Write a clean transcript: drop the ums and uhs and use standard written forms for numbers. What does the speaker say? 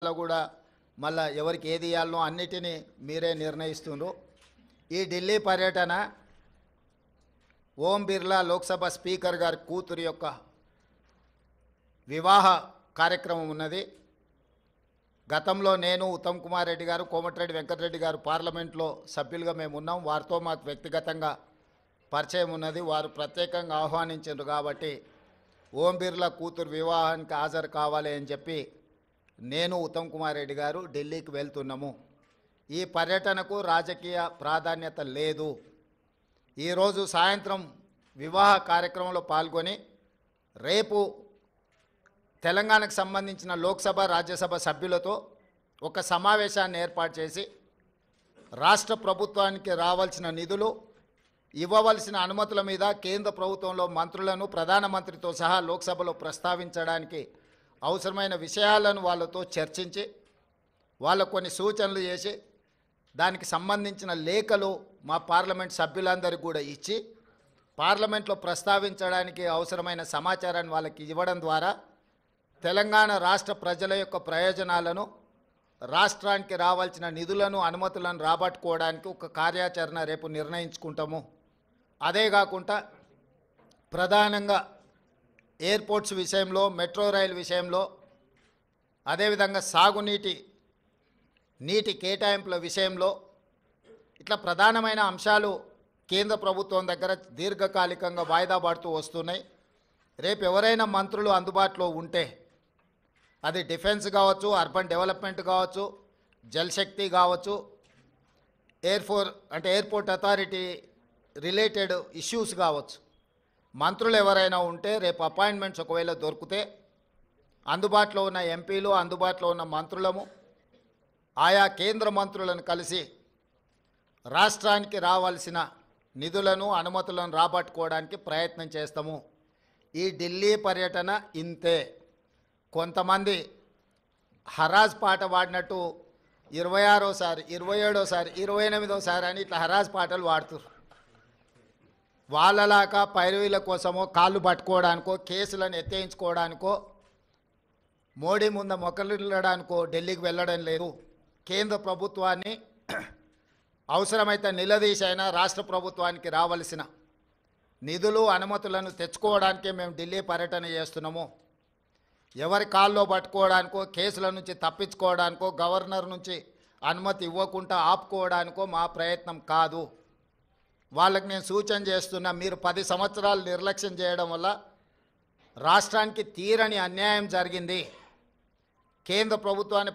లో కూడా మళ్ళా ఎవరికి ఏది ఇవ్వాలనో అన్నిటినీ మీరే నిర్ణయిస్తున్నారు. ఈ ఢిల్లీ పర్యటన ఓం బిర్లా లోక్సభ స్పీకర్ గారి కూతురు యొక్క వివాహ కార్యక్రమం ఉన్నది. గతంలో నేను, ఉత్తమ్ కుమార్ రెడ్డి గారు, కోమటిరెడ్డి వెంకటరెడ్డి గారు పార్లమెంట్లో సభ్యులుగా మేము ఉన్నాం. వారితో మాకు వ్యక్తిగతంగా పరిచయం ఉన్నది. వారు ప్రత్యేకంగా ఆహ్వానించారు కాబట్టి ఓం బిర్లా కూతురు వివాహానికి హాజరు కావాలి అని చెప్పి నేను, ఉత్తమ్ కుమార్ రెడ్డి గారు ఢిల్లీకి వెళ్తున్నాము. ఈ పర్యటనకు రాజకీయ ప్రాధాన్యత లేదు. ఈరోజు సాయంత్రం వివాహ కార్యక్రమంలో పాల్గొని రేపు తెలంగాణకు సంబంధించిన లోక్సభ, రాజ్యసభ సభ్యులతో ఒక సమావేశాన్ని ఏర్పాటు చేసి రాష్ట్ర ప్రభుత్వానికి రావాల్సిన నిధులు, ఇవ్వవలసిన అనుమతుల మీద కేంద్ర ప్రభుత్వంలో మంత్రులను, ప్రధానమంత్రితో సహా లోక్సభలో ప్రస్తావించడానికి అవసరమైన విషయాలను వాళ్ళతో చర్చించి వాళ్ళకు కొన్ని సూచనలు చేసి దానికి సంబంధించిన లేఖలు మా పార్లమెంట్ సభ్యులందరికీ కూడా ఇచ్చి పార్లమెంట్లో ప్రస్తావించడానికి అవసరమైన సమాచారాన్ని వాళ్ళకి ఇవ్వడం ద్వారా తెలంగాణ రాష్ట్ర ప్రజల యొక్క ప్రయోజనాలను, రాష్ట్రానికి రావాల్సిన నిధులను, అనుమతులను రాబట్టుకోవడానికి ఒక కార్యాచరణ రేపు నిర్ణయించుకుంటాము. అదే కాకుండా ప్రధానంగా ఎయిర్పోర్ట్స్ విషయంలో, మెట్రో రైలు విషయంలో, అదేవిధంగా నీటి కేటాయింపుల విషయంలో ఇట్లా ప్రధానమైన అంశాలు కేంద్ర ప్రభుత్వం దగ్గర దీర్ఘకాలికంగా వాయిదా పడుతూ వస్తున్నాయి. రేపు ఎవరైనా మంత్రులు అందుబాటులో ఉంటే అది డిఫెన్స్ కావచ్చు, అర్బన్ డెవలప్మెంట్ కావచ్చు, జలశక్తి కావచ్చు, ఎయిర్పోర్ట్ అథారిటీ రిలేటెడ్ ఇష్యూస్ కావచ్చు, మంత్రులు ఎవరైనా ఉంటే రేపు అపాయింట్మెంట్స్ ఒకవేళ దొరికితే అందుబాటులో ఉన్న ఎంపీలు, అందుబాటులో ఉన్న మంత్రులము ఆయా కేంద్ర మంత్రులను కలిసి రాష్ట్రానికి రావాల్సిన నిధులను, అనుమతులను రాబట్టుకోవడానికి ప్రయత్నం చేస్తాము. ఈ ఢిల్లీ పర్యటన ఇంతే. కొంతమంది హరాజ్ పాట పాడినట్టు 26సారి, 27సారి, 28సారి అని ఇట్లా హరాజ్ పాటలు పాడుతున్నారు. వాళ్ళలాగా పైరవీల కోసమో, కాళ్ళు పట్టుకోవడానికో, కేసులను ఎత్తేయించుకోవడానికో, మోడీ ముందు మొక్కలిల్లడానికో ఢిల్లీకి వెళ్ళడం లేదు. కేంద్ర ప్రభుత్వాన్ని అవసరమైతే నిలదీసైనా రాష్ట్ర ప్రభుత్వానికి రావాల్సిన నిధులు, అనుమతులను తెచ్చుకోవడానికే మేము ఢిల్లీ పర్యటన చేస్తున్నాము. ఎవరి కాల్లో పట్టుకోవడానికో, కేసుల నుంచి తప్పించుకోవడానికో, గవర్నర్ నుంచి అనుమతి ఇవ్వకుండా ఆపుకోవడానికో మా ప్రయత్నం కాదు. వాళ్ళకి నేను సూచన చేస్తున్నా, మీరు 10 సంవత్సరాలు నిర్లక్ష్యం చేయడం వల్ల రాష్ట్రానికి తీరని అన్యాయం జరిగింది. కేంద్ర ప్రభుత్వాన్ని